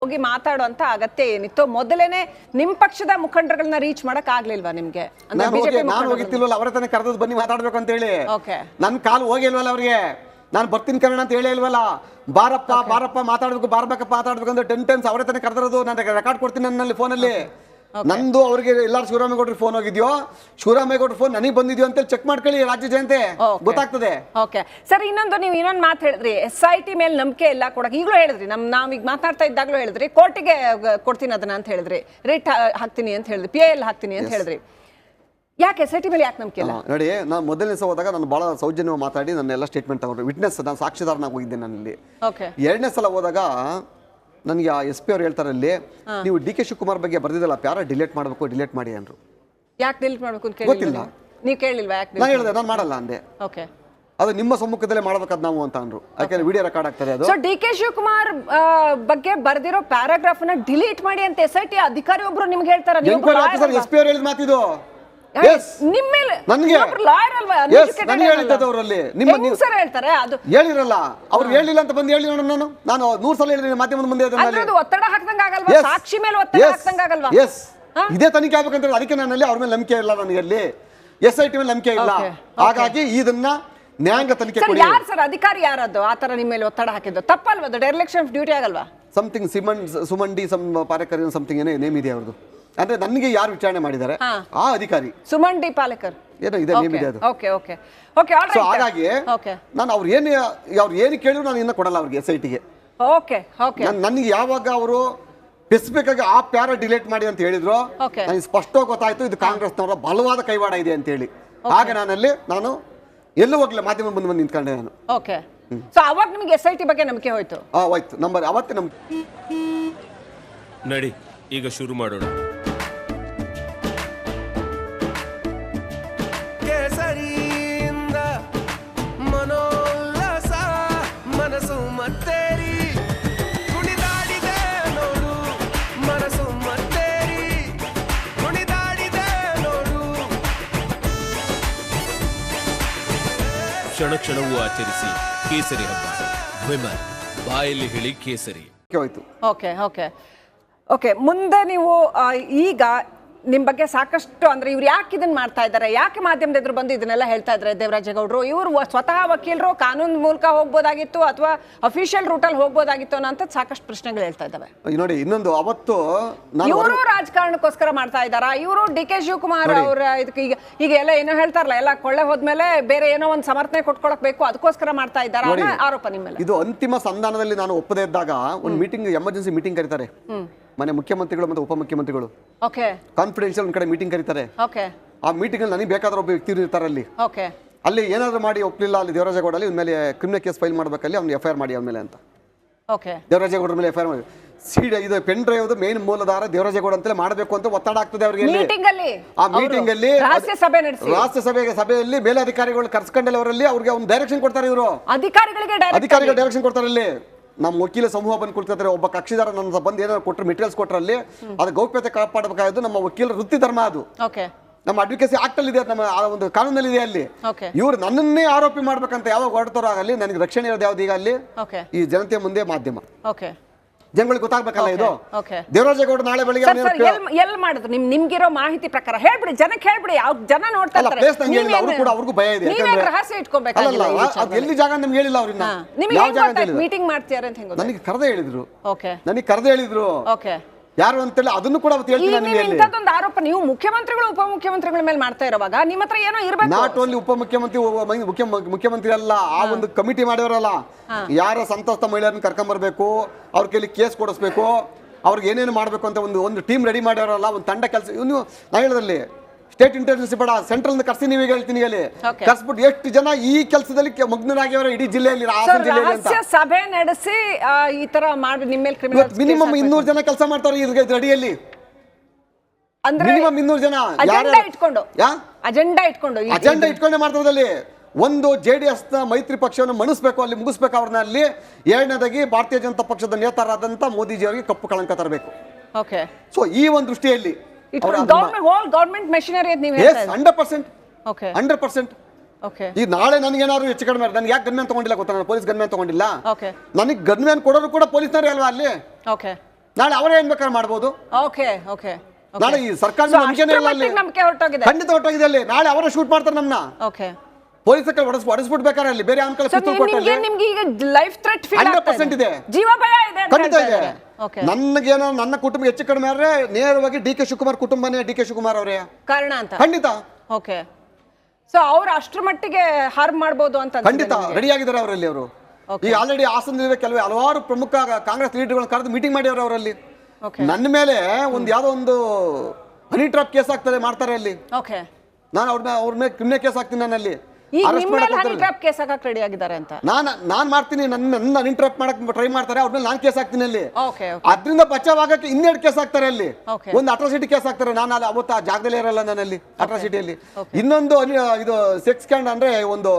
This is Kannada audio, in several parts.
ಹೋಗಿ ಮಾತಾಡುವಂತ ಅಗತ್ಯ ಏನಿತ್ತು? ಮೊದಲೇನೆ ನಿಮ್ ಪಕ್ಷದ ಮುಖಂಡರುಗಳನ್ನ ರೀಚ್ ಮಾಡಕ್ ಆಗ್ಲಿಲ್ವಾ ನಿಮ್ಗೆ? ನಾನು ಹೋಗಿತ್ತಿಲ್ವಲ್ಲ, ಅವರ ತಾನೇ ಕರೆದು ಬನ್ನಿ ಮಾತಾಡ್ಬೇಕು ಅಂತ ಹೇಳಿ. ನನ್ ಕಾಲು ಹೋಗಿಲ್ವಲ್ಲ ಅವ್ರಿಗೆ, ನಾನು ಬರ್ತೀನಿ ಕನ್ನಡ ಅಂತ ಹೇಳೇ ಇಲ್ವಲ್ಲ. ಬಾರಪ್ಪ ಮಾತಾಡ್ಬೇಕು, ಬಾರ್ಬೇಕಪ್ಪ ಮಾತಾಡ್ಬೇಕು ಅಂದ್ರೆ 10 times ಅವರೇ ತಾನೇ ಕರೆದಿರೋದು. ನಾನು ರೆಕಾರ್ಡ್ ಕೊಡ್ತೀನಿ ನನ್ನಲ್ಲಿ ಫೋನಲ್ಲಿ. ನಂದು ಅವ್ರಿಗೆ ಎಲ್ಲಾರು ಶಿವರಾಮೇಗೌಡ್ರಿಗೆ ಫೋನ್ ಹೋಗಿದ್ಯೋ, ಶಿವರಾಮೇಗೌಡ್ರ ಫೋನ್ ನನಗೆ ಬಂದಿದ್ಯೋ ಅಂತ ಚೆಕ್ ಮಾಡ್ಕೊಳ್ಳಿ, ರಾಜ್ಯ ಜನತೆ ಗೊತ್ತಾಗ್ತದೆ. ಓಕೆ ಸರ್, ನೀವು ಇನ್ನೊಂದು ಮಾತು ಹೇಳಿದ್ರಿ, SIT ಮೇಲೆ ನಂಬಿಕೆ ಇಲ್ಲ ಕೊಡಕ್ಕೆ. ಈಗಲೂ ಹೇಳಿದ್ರಿ, ನಾವೀಗ ಮಾತಾಡ್ತಾ ಇದ್ದಾಗಲೂ ಹೇಳಿದ್ರಿ, ಕೋರ್ಟಿಗೆ ಕೊಡ್ತೀನಿ ಅದನ್ನ ಅಂತ ಹೇಳಿದ್ರಿ, ರೇಟ್ ಹಾಕ್ತೀನಿ ಅಂತ ಹೇಳಿದ್ರಿ, PIL ಹಾಕ್ತೀನಿ ಅಂತ ಹೇಳಿದ್ರಿ. ಯಾಕೆ SIT ಮೇಲೆ ಯಾಕೆ ನಂಬಿಕೆ ಇಲ್ಲ? ನೋಡಿ, ನಾನು ಮೊದಲನೇ ಸಲ ಹೋದಾಗ ನಾನು ಬಹಳ ಸೌಜನ್ಯ ಮಾತಾಡಿ ನನ್ನ ಎಲ್ಲ ಸ್ಟೇಟ್ಮೆಂಟ್ ತಗೊಂಡ್ರು. ವಿಟ್ನೆಸ್, ನಾನು ಸಾಕ್ಷಿದಾರನಾಗಿ ಹೋಗಿದ್ದೆ ನಾನಲ್ಲಿ. ಎರಡನೇ ಸಲ ಹೋದಾಗ ನನಗೆ SP ಅವ್ರು ಹೇಳ್ತಾರೆ, ಅಲ್ಲಿ ನೀವು DK ಶಿವಕುಮಾರ್ ಬಗ್ಗೆ ಬರ್ದಿದ್ದಲ್ಲ, ಪ್ಯಾರ ಡಿಲೀಟ್ ಮಾಡಬೇಕು, ಡಿಲೀಟ್ ಮಾಡಿ ಅಂದ್ರು. ಯಾಕೆ ಡಿಲೀಟ್ ಮಾಡಬೇಕು ಅಂತ ಗೊತ್ತಿಲ್ಲ. ನೀವು ಕೇಳಿಲ್ವಾ? ಯಾಕೆ? ನಾನು ಹೇಳಿದೆ ನಾನು ಮಾಡಲ್ಲ ಅಂದೆ. ಓಕೆ, ಅದು ನಿಮ್ಮ ಸಮ್ಮುಖದಲ್ಲೇ ಮಾಡಬೇಕಾದ್ ನಾವು ಅಂತ ಅಂದ್ರು. ಯಾಕಂದ್ರೆ ವಿಡಿಯೋ ರೆಕಾರ್ಡ್ ಆಗ್ತದೆ ಅದು. ಸೊ DK ಶಿವಕುಮಾರ್ ಬಗ್ಗೆ ಬರ್ದಿರೋ ಪ್ಯಾರಾಗ್ರಾಫ್ ನ ಡಿಲೀಟ್ ಮಾಡಿ ಅಂತ SIT ಅಧಿಕಾರಿ ಒಬ್ರು ನಿಮ್ಗೆ ಹೇಳ್ತಾರೆ. SP ಅವ್ರು ಹೇಳಿದ ಮಾತಿದು. ಹೇಳಿರಲ್ಲ, ಅವ್ರು ಹೇಳಿಲ್ಲ ಅಂತ ಬಂದು ಹೇಳಿ ನೋಡ. ನಾನು 100 ಸಲ ಹೇಳಿದ್ದೀನಿ ಮಾಧ್ಯಮದ ಮುಂದೆ. ಒತ್ತಡ ಹಾಕ್ದಂಗ ಆಗಲ್ವಾ? ಸಾಕ್ಷಿ ಮೇಲೆ ಒತ್ತಡ ಹಾಕ್ದಂಗ ಆಗಲ್ವಾ? ಇದೇ ತನಿಖೆ ಆಗ್ಬೇಕಂತ. ಅದಕ್ಕೆ ನನ್ನಲ್ಲಿ ಅವ್ರ ಮೇಲೆ ನಂಬಿಕೆ ಇಲ್ಲ, ನನಗೆ ಅಲ್ಲಿ SIT ಮೇಲೆ ನಂಬಿಕೆ ಇಲ್ಲ. ಹಾಗಾಗಿ ಇದನ್ನ ನ್ಯಾಯಾಂಗ ತನಿಖೆ ಕೊಡಿ. ಯಾರು ಸರ್ ಅಧಿಕಾರಿ? ಯಾರದ್ದು ಆತರ ನಿಮ್ಮ ಮೇಲೆ ಒತ್ತಡ ಹಾಕಿದ್ದು? ತಪ್ಪಲ್ವಾ? ಅದು ಡೈರೆಕ್ಷನ್ ಆಫ್ ಡ್ಯೂಟಿ ಆಗಲ್ವಾ? ಸಮಥಿಂಗ್ ಸುಮಂಡಿ ಪಾಲೇಕರ್ ಸಮಥಿಂಗ್ ಏನೋ ನೇಮ್ ಇದೆ ಅವ್ರದ್ದು. ಅಂದ್ರೆ ನನಗೆ ಯಾರು ವಿಚಾರಣೆ ಮಾಡಿದ್ದಾರೆ ಆ ಅಧಿಕಾರಿ ಸುಮಂಡಿ ಪಾಲೇಕರ್ ಏನೋ ಇದೆ, ನೇಮ್ ಇದೆ ಅದು. ಸೊ ಹಾಗಾಗಿ ನಾನು ಅವ್ರು ಏನು ಕೇಳಿದ್ರು ನಾನು ಇನ್ನ ಕೊಡಲ್ಲ ಅವ್ರಿಗೆ, SITಗೆ. ನನಗೆ ಯಾವಾಗ ಅವರು ಸ್ಪೆಸಿಫಿಕ್ ಆಗಿ ಆ ಪ್ಯಾರ ಡಿಲೀಟ್ ಮಾಡಿ ಅಂತ ಹೇಳಿದ್ರು, ನನಗೆ ಸ್ಪಷ್ಟವಾಗಿ ಗೊತ್ತಾಯ್ತು ಇದು ಕಾಂಗ್ರೆಸ್ನವರ ಬಲವಾದ ಕೈವಾಡ ಇದೆ ಅಂತ ಹೇಳಿ. ಆಗ ನಾನು ಎಲ್ಲೂ ಹೋಗ್ಲಿಲ್ಲ, ಮಾಧ್ಯಮ ಮುಂದೆ ಬಂದು ನಿಂತ್ಕೊಂಡೆ ನಾನು. ಸೊ ಅವಾಗ ನಿಮಗೆ SIT ಬಗ್ಗೆ ನಂಬಿಕೆ ಹೋಯ್ತು? ಹೋಯ್ತು. ಅವತ್ತೇ ನಡಿ ಈಗ ಶುರು ಮಾಡೋಣ. ಕೇಸರಿಯಿಂದ ಮನೋಲ್ಲಾಸ ಮನಸ್ಸು ಮತ್ತೇರಿ ಕುಣಿದಾಡಿದೆ ನೋಡು, ಮನಸ್ಸು ಮತ್ತೇರಿ ಕುಣಿದಾಡಿದೆ ನೋಡು. ಕ್ಷಣ ಕ್ಷಣವೂ ಆಚರಿಸಿ ಕೇಸರಿ ಹಬ್ಬ. ವಿಮಲ್ ಬಾಯಲ್ಲಿ ಹೇಳಿ ಕೇಸರಿ. ಓಕೆ, ಮುಂದೆ ನೀವು ಈಗ ನಿಮ್ ಬಗ್ಗೆ ಸಾಕಷ್ಟು, ಅಂದ್ರೆ ಇವ್ರು ಯಾಕೆ ಇದನ್ನ ಮಾಡ್ತಾ ಇದ್ದಾರೆ, ಯಾಕೆ ಮಾಧ್ಯಮದ ಎದುರು ಬಂದು ಇದನ್ನೆಲ್ಲ ಹೇಳ್ತಾ ಇದ್ದಾರೆ ದೇವರಾಜೇಗೌಡರು? ಇವರು ಸ್ವತಃ ವಕೀಲರು, ಕಾನೂನು ಮೂಲಕ ಹೋಗ್ಬೋದಾಗಿತ್ತು ಅಥವಾ ಅಫಿಷಿಯಲ್ ರೂಟಲ್ಲಿ ಹೋಗ್ಬೋದಾಗಿತ್ತು ಅನ್ನೋ ಸಾಕಷ್ಟು ಪ್ರಶ್ನೆಗಳು ಹೇಳ್ತಾ ಇದ್ದಾವೆ. ನೋಡಿ, ಇನ್ನೊಂದು ಅವತ್ತು ಇವರು ರಾಜಕಾರಣಕ್ಕೋಸ್ಕರ ಮಾಡ್ತಾ ಇದ್ದಾರಾ? ಇವರು DK ಶಿವಕುಮಾರ್ ಅವ್ರ ಇದಕ್ಕೆ ಈಗ ಎಲ್ಲ ಏನೋ ಹೇಳ್ತಾರಲ್ಲ, ಎಲ್ಲ ಕೊಳ್ಳೆ ಹೋದ್ಮೇಲೆ ಬೇರೆ ಏನೋ ಒಂದು ಸಮರ್ಥನೆ ಕೊಟ್ಕೊಳಕ್ ಬೇಕು, ಅದಕ್ಕೋಸ್ಕರ ಮಾಡ್ತಾ ಇದ್ದಾರಾ ಅನ್ನೋ ಆರೋಪ ನಿಮ್ಮ ಮೇಲೆ. ಇದು ಅಂತಿಮ ಸಂಧಾನದಲ್ಲಿ ನಾನು ಒಪ್ಪದೇ ಇದ್ದಾಗ ಒಂದು ಮೀಟಿಂಗ್, ಎಮರ್ಜೆನ್ಸಿ ಮೀಟಿಂಗ್ ಕರೀತಾರೆ ಮನೆ ಮುಖ್ಯಮಂತ್ರಿಗಳು ಮತ್ತು ಉಪಮುಖ್ಯಮಂತ್ರಿಗಳು. ಕಾನ್ಫಿಡೆನ್ಷಿಯಲ್ ಒಂದ್ ಕಡೆ ಮೀಟಿಂಗ್ ಕರೀತಾರೆ. ಆ ಮೀಟಿಂಗ್ ಅಲ್ಲಿ ನನಗೆ ಬೇಕಾದ್ರೆ ಒಬ್ಬ ವ್ಯಕ್ತಿ ಇರ್ತಾರೆ ಅಲ್ಲಿ ಏನಾದ್ರು ಮಾಡಿ ಒಪ್ಪಲಿಲ್ಲ, ಅಲ್ಲಿ ದೇವರಾಜೇಗೌಡ ಅಲ್ಲಿ ಮೇಲೆ ಕ್ರಿಮಿನಲ್ ಕೇಸ್ ಫೈಲ್ ಮಾಡ್ಬೇಕಲ್ಲಿ ಅವ್ನು FIR ಮಾಡಿ ಅವನ ಮೇಲೆ ಅಂತ. ದೇವರಾಜೇಗೌಡರ ಮೇಲೆ FIR ಮಾಡಿ ಇದು ಪೆನ್ ಡ್ರೈವ್ ಮೇನ್ ಮೂಲಧಾರ ದೇವರಾಜೇಗೌಡ ಅಂತಲೇ ಮಾಡಬೇಕು ಅಂತ ಒತ್ತಡ ಆಗ್ತದೆ ಅವರಿಗೆ. ಆ ಮೀಟಿಂಗ್ ಅಲ್ಲಿ ರಾಷ್ಟ್ರ ಸಭೆಯಲ್ಲಿ ಮೇಲಧಿಕಾರಿಗಳು ಕರ್ಸ್ಕೊಂಡಲ್ಲಿ ಅವರಲ್ಲಿ ಅವ್ರಿಗೆ ಒಂದು ಡೈರೆಕ್ಷನ್ ಕೊಡ್ತಾರೆ. ಇವರು ಅಧಿಕಾರಿಗಳು ಡೈರೆಕ್ಷನ್ ಕೊಡ್ತಾರೆ. ಅಲ್ಲಿ ನಮ್ಮ ವಕೀಲ ಸಮೂಹ ಬಂದು ಕೊಡ್ತಿದ್ದಾರೆ, ಒಬ್ಬ ಕಕ್ಷಿದಾರ ನನ್ನ ಬಂದು ಏನಾದ್ರು ಕೊಟ್ಟರೆ ಮೆಟೀರಿಯಲ್ಸ್ ಕೊಟ್ಟರಲ್ಲಿ ಅದು ಗೌಪ್ಯತೆ ಕಾಪಾಡಬೇಕಾದ್ದು ನಮ್ಮ ವಕೀಲರ ವೃತ್ತಿ ಧರ್ಮ. ಅದು ನಮ್ಮ ಅಡ್ವೊಕೇಸಿ ಆಕ್ಟ್ ಅಲ್ಲಿ ಇದೆ, ನಮ್ಮ ಒಂದು ಕಾನೂನಲ್ಲಿ ಇದೆ. ಅಲ್ಲಿ ಇವ್ರು ನನ್ನನ್ನೇ ಆರೋಪಿ ಮಾಡ್ಬೇಕಂತ ಯಾವಾಗ ಹೊರಡ್ತಾರೋ ಆಗಲಿ ನನಗೆ ರಕ್ಷಣೆ ಇರೋದು ಯಾವ್ದು? ಈಗ ಅಲ್ಲಿ ಈ ಜನತೆಯ ಮುಂದೆ ಮಾಧ್ಯಮ ಜನಗಳಿಗೆ ಗೊತ್ತಾಗ್ಬೇಕಲ್ಲ. ಇದು ದೇವರಾಜೇಗೌಡ ನಾಳೆ ಬೆಳಿಗ್ಗೆ ಎಲ್ಲಿ ಮಾಡಿದ್ರು ನಿಮ್ಗಿರೋ ಮಾಹಿತಿ ಪ್ರಕಾರ ಹೇಳ್ಬಿಡಿ, ಜನಕ್ಕೆ ಹೇಳ್ಬಿಡಿ, ಜನ ನೋಡ್ತಾ ಇರ್ತಾರೆ. ಅವ್ರಿಗೂ ಭಯ ಇದೆ, ರಹಸ್ಯ ಇಟ್ಕೋಬೇಕಲ್ಲ. ಎಲ್ಲಿ ಜಾಗ ನಮ್ಗೆ ಹೇಳಿಲ್ಲ ಅವ್ರನ್ನ, ಮೀಟಿಂಗ್ ಮಾಡ್ತೀರ ಅಂತ ನನಗೆ ಕರೆದೇ ಹೇಳಿದ್ರು. ಯಾರು ಅಂತೇಳಿ ಅದನ್ನು ಕೂಡ ಇಂಥದ್ದೊಂದು ಆರೋಪ ನೀವು ಮುಖ್ಯಮಂತ್ರಿಗಳು ಉಪಮುಖ್ಯಮಂತ್ರಿಗಳ ಮೇಲೆ ಮಾಡ್ತಾ ಇರುವಾಗ ನಿಮ್ಮ ಹತ್ರ ಏನೋ ಇರಬೇಕು. ನಾಟ್ ಓನ್ಲಿ ಉಪಮುಖ್ಯಮಂತ್ರಿ ಮುಖ್ಯಮಂತ್ರಿ ಅಲ್ಲ, ಆ ಒಂದು ಕಮಿಟಿ ಮಾಡಿದಾರಲ್ಲ, ಯಾರ ಸಂತ್ರಸ್ತ ಮಹಿಳೆಯರನ್ನ ಕರ್ಕೊಂಡ್ ಬರ್ಬೇಕು, ಅವ್ರ ಕೈಲಿ ಕೇಸ್ ಕೊಡಿಸ್ಬೇಕು, ಅವ್ರಿಗೆ ಏನೇನು ಮಾಡ್ಬೇಕು ಅಂತ ಒಂದು ಟೀಮ್ ರೆಡಿ ಮಾಡ್ಯಾರಲ್ಲ, ಒಂದು ತಂಡ ಕೆಲಸ. ಇನ್ನು ನಾ ಹೇಳದಲ್ಲಿ ಸ್ಟೇಟ್ ಇಂಟೆಲಿಜೆನ್ಸ್ ಬೇಡ, ಸೆಂಟ್ರಲ್ ಕರ್ಸಿ ನೀವು ಹೇಳ್ತೀನಿ ಅಲ್ಲಿ ಕರ್ಸ್ಬಿಟ್ಟು ಎಷ್ಟು ಜನ ಈ ಕೆಲಸದಲ್ಲಿ ಮಗ್ನರಾಗಿವರ ಇಡೀ ಜಿಲ್ಲೆಯಲ್ಲಿ ಸಭೆ ನಡೆಸಿ ಈ ತರ ಮಾಡಿ ನಿಮ್ಮ ಮೇಲೆ ಕ್ರಿಮಿನಲ್ ಮಿನಿಮಮ್ 200 ಜನ ಕೆಲಸ ಮಾಡ್ತಾರೆ ಇದ್ರ ಅಡಿಯಲ್ಲಿ. ಮಿನಿಮಮ್ 200 ಜನ ಅಜೆಂಡಾ ಇಟ್ಕೊಂಡೆ ಮಾಡ್ತಾರೆ. ಒಂದು JDS ನ ಮೈತ್ರಿ ಪಕ್ಷವನ್ನು ಮಣಿಸ್ಬೇಕು, ಅಲ್ಲಿ ಮುಗಿಸ್ಬೇಕು ಅವ್ರನ್ನ. ಅಲ್ಲಿ ಎರಡನೇದಾಗಿ ಭಾರತೀಯ ಜನತಾ ಪಕ್ಷದ ನೇತಾರರಾದಂತ ಮೋದಿಜಿ ಅವರಿಗೆ ಕಪ್ಪು ಕಳಂಕ ತರಬೇಕು. ಸೊ ಈ ಒಂದು ದೃಷ್ಟಿಯಲ್ಲಿ 100%. ಈ ನಾಳೆ ನನಗೇನಾದ್ರು ಹೆಚ್ಚು ಕಡಿಮೆ, ನನ್ಗೆ ಯಾಕೆ ಗನ್ಮ್ಯಾನ್ ತಗೊಂಡಿಲ್ಲ ಗೊತ್ತಾ? ನಾನು ಪೊಲೀಸ್ ಗನ್ಮ್ಯಾನ್ ತಗೊಂಡಿಲ್ಲ. ನನಗೆ ಗನ್ಮ್ಯಾನ್ ಕೊಡೋರು ಕೂಡ ಪೊಲೀಸ್ನವರೇ ಅಲ್ವಾ ಅಲ್ಲಿ? ನಾಳೆ ಅವರೇ ಏನ್ ಬೇಕಾದ್ರೆ ಮಾಡ್ಬೋದು. ಓಕೆ ಓಕೆ ನಾಳೆ ಈ ಸರ್ಕಾರದ ನಂಬಿಕೆನೇ ಇಲ್ಲ ಅಲ್ಲಿ. ನಂಬಿಕೆ ಹೊರಟೋಗಿದೆ. ಖಂಡಿತ ಹೊರಟೋಗಿದೆ ಅಲ್ಲಿ. ನಾಳೆ ಅವರೇ ಶೂಟ್ ಮಾಡ್ತಾರೆ ನಮ್ಮನ್ನ. ಓಕೆ. ಪೊಲೀಸಕ್ಕೆ ಹೊಡೆಸ್ಬಿಡ್ಬೇಕಾರೆ ಅಲ್ಲಿ ಬೇರೆ ಅನ್ಕಲ್ ನಿಮ್ಗೆ ಈಗ ಲೈಫ್ ಥ್ರೆಟ್ ಫೀಲ್ 100% ಇದೆ. ಜೀವ ಭಯ ಇದೆ ಅಂತ ಖಂಡಿತ ಇದೆ. ಓಕೆ. ನನಗೇನೋ ನನ್ನ ಕುಟುಂಬ ಹೆಚ್ಚು ಕಡಿಮೆ ಆದ್ರೆ ನೇರವಾಗಿ ಡಿ ಕೆ ಶಿವಕುಮಾರ್ ಕುಟುಂಬನೇ ಡಿ ಕೆ ಶಿವಕುಮಾರ್ ಅವರೇ ಕಾರಣ ಅಂತ. ಖಂಡಿತ. ಓಕೆ. ಸೊ ಅವ್ರು ಅಷ್ಟರ ಮಟ್ಟಿಗೆ ಹಾರ್ಮ್ ಮಾಡ್ಬೋದು ಅಂತ ಖಂಡಿತ ರೆಡಿ ಆಗಿದ್ದಾರೆ ಅವರಲ್ಲಿ. ಅವರು ಈಗ ಆಲ್ರೆಡಿ ಹಾಸನದಲ್ಲಿ ಕೆಲವು ಹಲವಾರು ಪ್ರಮುಖ ಕಾಂಗ್ರೆಸ್ ಲೀಡರ್ಗಳನ್ನ ಕರೆದು ಮೀಟಿಂಗ್ ಮಾಡಿದ್ರು ಅವರಲ್ಲಿ. ನನ್ನ ಮೇಲೆ ಯಾವ್ದೋ ಒಂದು ಹನಿ ಟ್ರಾಪ್ ಕೇಸ್ ಆಗ್ತಾರೆ ಮಾಡ್ತಾರೆ ಅಲ್ಲಿ. ನಾನು ಅವ್ರ ಮೇಲೆ ಕ್ರಿಮಿನಲ್ ಕೇಸ್ ಹಾಕ್ತೀನಿ. ನಾನು ಅಲ್ಲಿ ನಾನ್ ಮಾಡ್ತೀನಿ. ನನ್ನ ಇಂಟ್ರಪ್ಟ್ ಮಾಡಕ್ ಟ್ರೈ ಮಾಡ್ತಾರೆ. ಅವ್ರ ಮೇಲೆ ನಾನ್ ಕೇಸ್ ಹಾಕ್ತೀನಿ ಅಲ್ಲಿ. ಅದ್ರಿಂದ ಬಚಾವ್ ಆಗಕ್ಕೆ ಇನ್ನೆರಡು ಕೇಸ್ ಹಾಕ್ತಾರೆ ಅಲ್ಲಿ. ಒಂದು ಅಟ್ರಾಸಿಟಿ ಕೇಸ್ ಹಾಕ್ತಾರೆ. ನಾನು ಅಲ್ಲಿ ಅವತ್ತು ಆ ಜಾಗದಲ್ಲಿ ಇರಲ್ಲ ನಾನಲ್ಲಿ ಅಟ್ರಾಸಿಟಿಯಲ್ಲಿ. ಇನ್ನೊಂದು ಇದು ಸೆಕ್ಸ್ ಸ್ಕ್ಯಾಂಡ್ ಅಂದ್ರೆ ಒಂದು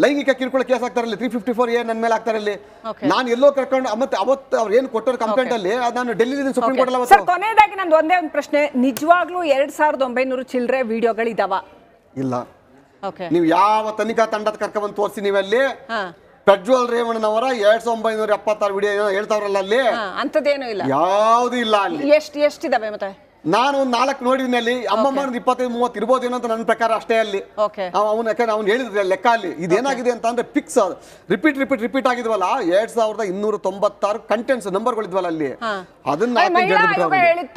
ಲೈಂಗಿಕ ಕಿರುಕುಳ ಕೇಸ್ ಹಾಕ್ತಾರೆ ಅಲ್ಲಿ. 354A ನನ್ನ ಮೇಲೆ ಹಾಕ್ತಾರೆ ಅಲ್ಲಿ. ನಾನು ಎಲ್ಲೋ ಕರ್ಕೊಂಡು ಮತ್ತೆ ಅವತ್ತು ಅವ್ರು ಏನ್ ಕೊಟ್ಟರು ಕಂಪ್ಲೇಂಟ್ ಅಲ್ಲಿ ನಾನು ಡೆಲ್ಲಿ ಸುಪ್ರೀಂ ಕೋರ್ಟ್ ಅಲ್ಲಿ. ಕೊನೆಯದಾಗಿ ನಂದು ಒಂದೇ ಒಂದು ಪ್ರಶ್ನೆ, ನಿಜವಾಗ್ಲೂ 2900 ಚಿಲ್ಲರೆ ವಿಡಿಯೋಗಳಿದಾವ? ಇಲ್ಲ. ನೀವು ಯಾವ ತನಿಖಾ ತಂಡದ ಕರ್ಕೊಂಡ್ ತೋರಿಸಿ ನೀವಲ್ಲಿ ಪ್ರಜ್ವಲ್ ರೇವಣ್ಣನವರ 2976 ವಿಡಿಯೋ ಹೇಳ್ತಾವ್ರಲ್ಲ ಅಲ್ಲಿ ಅಂತದೇನು ಇಲ್ಲ, ಯಾವ್ದು ಇಲ್ಲ ಅಲ್ಲಿ. ಎಷ್ಟಿದಾವೆ ಮತ್ತೆ? ನಾನು ಒಂದು 4 ನೋಡಿದ್ನಿ ಅಲ್ಲಿ. ಅಮ್ಮಮ್ಮ 25-30 ಇರ್ಬೋದೇನೋ ಅಂತ ನನ್ನ ಪ್ರಕಾರ ಅಷ್ಟೇ ಅಲ್ಲಿ. ಅವ್ನು ಹೇಳಿದ್ರೆ ಲೆಕ್ಕ ಅಲ್ಲಿ ಇದೇನಾಗಿದೆ ಅಂತ ಅಂದ್ರೆ ಫಿಕ್ಸ್ ರಿಪೀಟ್ ಆಗಿದ್ವಲ್ಲ 2296 ಕಂಟೆಂಟ್ಸ್ ನಂಬರ್ಗಳಿದ್ವಲ್ಲ ಅಲ್ಲಿ. ಅದನ್ನ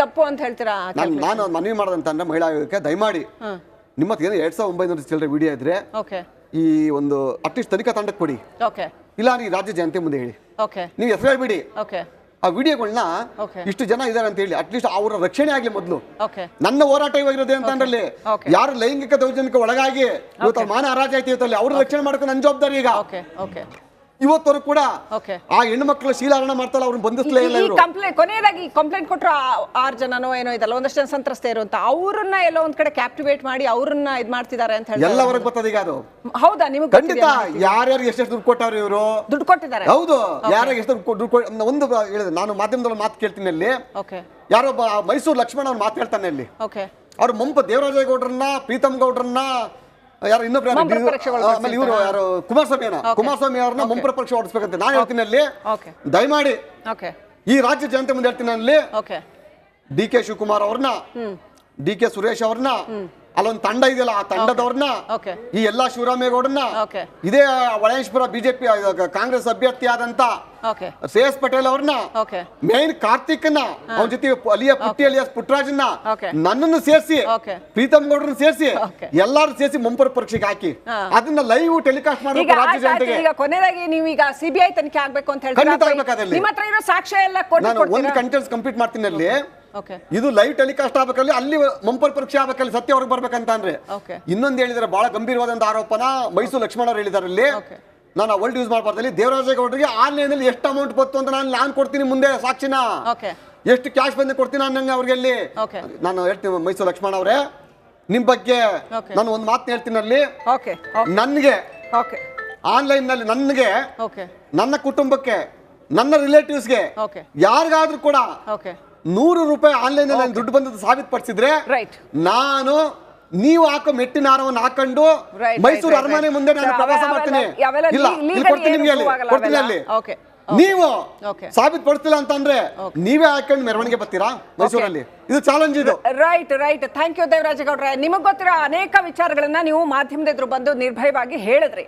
ತಪ್ಪು ಅಂತ ಹೇಳ್ತೀರಾ? ನಾನು ಮನವಿ ಮಾಡೋದಂತಂದ್ರೆ ಮಹಿಳಾ ಆಯೋಗಕ್ಕೆ ದಯಮಾಡಿ ನಿಮ್ಮ 2900 ಚಿಲ್ಲರೆ ವಿಡಿಯೋ ಇದ್ರೆ ಈ ಒಂದು ಅಟ್ಲೀಸ್ಟ್ ತನಿಖಾ ತಂಡಕ್ಕೆ ಕೊಡಿ, ಇಲ್ಲ ಈ ರಾಜ್ಯ ಜನತೆ ಮುಂದೆ ಹೇಳಿ. ನೀವು ಹೆಸರು ಹೇಳ್ಬಿಡಿ. ಆ ವಿಡಿಯೋಗಳನ್ನ ಇಷ್ಟು ಜನ ಇದಾರೆ ಅಂತ ಹೇಳಿ ಅಟ್ಲೀಸ್ಟ್ ಅವರ ರಕ್ಷಣೆ ಆಗ್ಲಿ ಮೊದಲು. ನನ್ನ ಹೋರಾಟ ಇವಾಗಿರೋದೇ ಅಂತ ಅಂದ್ರೆ ಯಾರು ಲೈಂಗಿಕ ದೌರ್ಜನ್ಯಕ್ಕೆ ಒಳಗಾಗಿ ಇವತ್ತು ಮಾನ ಹರಾಜ್ ಆಯ್ತು ಇವತ್ತಲ್ಲಿ ಅವ್ರ ರಕ್ಷಣೆ ಮಾಡ್ಕೊಂಡು ನನ್ನ ಜವಾಬ್ದಾರಿ. ಈಗ ಇವತ್ತವರು ಕೂಡ ಆ ಹೆಣ್ಣು ಮಕ್ಕಳ ಶೀಲಾರಣ ಮಾಡ್ತಾರ, ಅವ್ರನ್ನ ಬಂಧಿಸಲೇ ಇಲ್ಲ. ಕೊನೆಯದಾಗಿ ಕಂಪ್ಲೇಂಟ್ ಕೊಟ್ಟರು 6 ಜನನೋ ಏನೋ ಇದಲ್ಲ, ಒಂದಷ್ಟು ಜನ ಸಂತ್ರಸ್ತೆಯರು ಅಂತ, ಅವ್ರನ್ನ ಎಲ್ಲೋ ಒಂದ್ ಕಡೆ ಕ್ಯಾಪ್ಟಿವೇಟ್ ಮಾಡಿ ಅವ್ರನ್ನ ಇದ್ ಮಾಡ್ತಿದ್ದಾರೆ ಅಂತ ಹೇಳಿ ಎಲ್ಲವರೆಗೆ ಬರ್ತದೆ ಈಗ ಅದು. ಹೌದಾ? ನಿಮ್ಗೆ ಖಂಡಿತ ಯಾರ್ಯಾರು ಎಷ್ಟು ದುಡ್ಡು ಕೊಟ್ಟವ್ರು ಇವರು ದುಡ್ಡು ಕೊಟ್ಟಿದ್ದಾರೆ. ಹೌದು, ಯಾರ್ಯಾರು ಎಷ್ಟು ದುಡ್ಡು ಒಂದು ಹೇಳಿದೆ ನಾನು ಮಾಧ್ಯಮದಲ್ಲಿ ಮಾತು ಕೇಳ್ತೀನಿ ಅಲ್ಲಿ. ಯಾರೊಬ್ಬ ಮೈಸೂರು ಲಕ್ಷ್ಮಣ ಅವ್ರು ಮಾತು ಹೇಳ್ತಾನೆ ಅಲ್ಲಿ. ಅವ್ರು ಮುಂಪ ದೇವರಾಜೇಗೌಡರನ್ನ, ಪ್ರೀತಮ್ ಗೌಡ್ರನ್ನ, ಯಾರು ಇನ್ನೊಬ್ರು ಆಮೇಲೆ ಇವರು ಯಾರು ಕುಮಾರಸ್ವಾಮಿ ಅವ್ರನ್ನ ಮುಂಪರ ಪರೀಕ್ಷೆ ಓಡಿಸ್ಬೇಕಂತ ನಾನು ಹೇಳ್ತೀನಿ ಅಲ್ಲಿ. ದಯಮಾಡಿ ಈ ರಾಜ್ಯ ಜನತೆ ಮುಂದೆ ಹೇಳ್ತೀನಿ ಅಲ್ಲಿ. ಡಿ ಕೆ ಶಿವಕುಮಾರ್ ಅವ್ರನ್ನ, ಡಿ ಕೆ ಸುರೇಶ್ ಅವ್ರನ್ನ, ಅಲ್ಲೊಂದು ತಂಡ ಇದೆಯಲ್ಲ ಆ ತಂಡದವ್ರನ್ನ, ಈ ಎಲ್ಲಾ ಶಿವರಾಮೇಗೌಡನ್ನ, ಇದೇ ವಳೇಶ್ವರ ಬಿಜೆಪಿ ಕಾಂಗ್ರೆಸ್ ಅಭ್ಯರ್ಥಿ ಆದಂತ ಶ್ರೇಯಸ್ ಪಟೇಲ್ ಅವ್ರನ್ನ, ಮೇನ್ ಕಾರ್ತಿಕ್ನ, ಅವನ ಜೊತೆ ಅಲಿಯ ಪುಟ್ಟಿ ಅಲಿಯಾಸ್ ಪುಟ್ಟರಾಜನ್ನ, ನನ್ನನ್ನು ಸೇರಿಸಿ, ಪ್ರೀತಮ್ ಗೌಡ್ರನ್ನ ಸೇರಿಸಿ, ಎಲ್ಲಾರು ಸೇರಿಸಿ ಮುಂಪರ ಪರೀಕ್ಷೆಗೆ ಹಾಕಿ ಅದನ್ನ ಲೈವ್ ಟೆಲಿಕಾಸ್ಟ್ ಮಾಡಬೇಕು ರಾಜ್ಯ ಜನತೆಗೆ. ಈಗ ಕೊನೆಯದಾಗಿ ನೀವು ಈಗ ಸಿಬಿಐ ತನಿಖೆ ಆಗ್ಬೇಕು ಅಂತ ಹೇಳ್ತೀರಾ? ಖಂಡಿತ ಆಗ್ಬೇಕಾದಲ್ಲಿ ನಿಮ್ಮ ಹತ್ರ ಇರೋ ಸಾಕ್ಷ್ಯ ಎಲ್ಲ ನಾನು ಒಂದು ಕಂಟೆಂಟ್ಸ್ ಕಂಪ್ಲೀಟ್ ಮಾಡ್ತೀನಿ ಅಲ್ಲಿ. ಇದು ಲೈವ್ ಟೆಲಿಕಾಸ್ಟ್ ಆಗ್ಬೇಕಲ್ಲಿ, ಅಲ್ಲಿ ಮುಂಪರ ಪರೀಕ್ಷೆ ಆಗ್ಬೇಕಲ್ಲಿ, ಸತ್ಯ ಅವ್ರಿಗೆ ಬರ್ಬೇಕಂತ ಅಂದ್ರೆ. ಇನ್ನೊಂದು ಹೇಳಿದಾರೆ ಬಹಳ ಗಂಭೀರವಾದಂತ ಆರೋಪನ ಮೈಸೂರು ಲಕ್ಷ್ಮಣ ಅವ್ರು ಹೇಳಿದಾರೆ ಅಲ್ಲಿ. ನಾನು ವರ್ಲ್ಡ್ ಯೂಸ್ ಮಾಡಬಾರ್ದಲ್ಲಿ ದೇವರಾಜೇಗೌಡರಿಗೆ ಆನ್ಲೈನ್ ಅಲ್ಲಿ ಎಷ್ಟು ಅಮೌಂಟ್ ಬಂತು ಅಂತ ನಾನು ಕೊಡ್ತೀನಿ ಮುಂದೆ ಸಾಕ್ಷಿನ, ಎಷ್ಟು ಕ್ಯಾಶ್ ಬಂದು ಕೊಡ್ತೀನಿ ಅನ್ನಂಗೆ ಅವ್ರಿಗೆ ಅಲ್ಲಿ. ನಾನು ಹೇಳ್ತೀನಿ ಮೈಸೂರು ಲಕ್ಷ್ಮಣ ಅವರೇ, ನಿಮ್ ಬಗ್ಗೆ ನಾನು ಒಂದು ಮಾತು ಹೇಳ್ತೀನಿ ಅಲ್ಲಿ. ನನ್ಗೆ ಆನ್ಲೈನ್ ನಲ್ಲಿ ನನಗೆ, ನನ್ನ ಕುಟುಂಬಕ್ಕೆ, ನನ್ನ ರಿಲೇಟಿವ್ಸ್ಗೆ ಯಾರಿಗಾದ್ರೂ ಕೂಡ 100 ರೂಪಾಯಿ ಆನ್ಲೈನ್ ಅಲ್ಲಿ ದುಡ್ಡು ಬಂದದ್ದು ಸಾಬೀತುಪಡಿಸಿದ್ರೆ ನಾನು ನೀವು ಹಾಕೋ ಮೆಟ್ಟಿನ ಹಾರವನ್ನು ಹಾಕೊಂಡು ಮೈಸೂರು ಅರಮನೆ ಮುಂದೆ ನಾನು ಪ್ರವಾಸ ಮಾಡ್ತೀನಿ. ಇಲ್ಲ ಕೊಡ್ತೀನಿ ನಿಮ್ಗೆ ಅಲ್ಲಿ, ಕೊಡ್ತೀನಿ ಅಲ್ಲಿ. ನೀವು ಸಾಬೀತುಪಡಿಸ್ತಿಲ್ಲ ಅಂತಂದ್ರೆ ನೀವೇ ಹಾಕೊಂಡು ಮೆರವಣಿಗೆ ಬರ್ತೀರಾ ಮೈಸೂರಲ್ಲಿ? ಇದು ಚಾಲೆಂಜ್ ಇದು. ರೈಟ್. ಥ್ಯಾಂಕ್ ಯು ದೇವರಾಜೇಗೌಡ್ರೆ. ನಿಮಗ್ ಗೊತ್ತಿರೋ ಅನೇಕ ವಿಚಾರಗಳನ್ನ ನೀವು ಮಾಧ್ಯಮದ ಎದುರು ಬಂದು ನಿರ್ಭಯವಾಗಿ ಹೇಳಿದ್ರಿ.